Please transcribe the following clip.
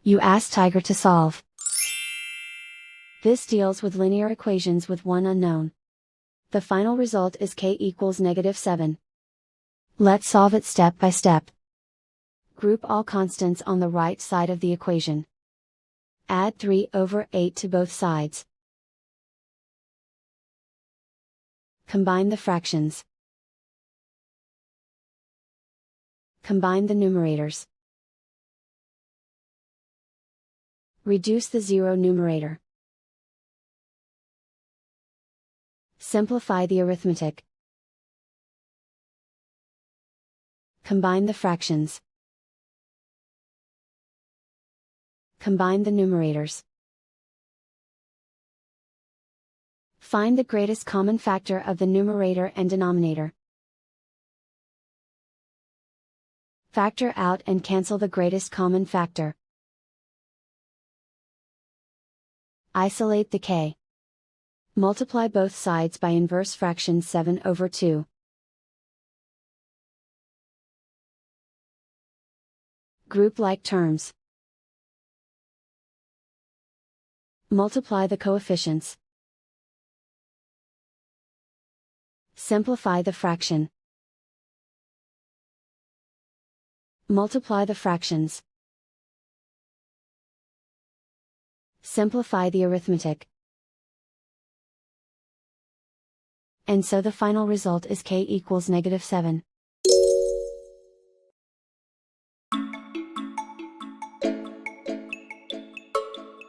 You ask Tiger to solve. This deals with linear equations with one unknown. The final result is k equals -7. Let's solve it step by step. Group all constants on the right side of the equation. Add 3/8 to both sides. Combine the fractions. Combine the numerators. Reduce the zero numerator. Simplify the arithmetic. Combine the fractions. Combine the numerators. Find the greatest common factor of the numerator and denominator. Factor out and cancel the greatest common factor. Isolate the k. Multiply both sides by inverse fraction 7/2. Group like terms. Multiply the coefficients. Simplify the fraction. Multiply the fractions. Simplify the arithmetic. And so the final result is k equals -7.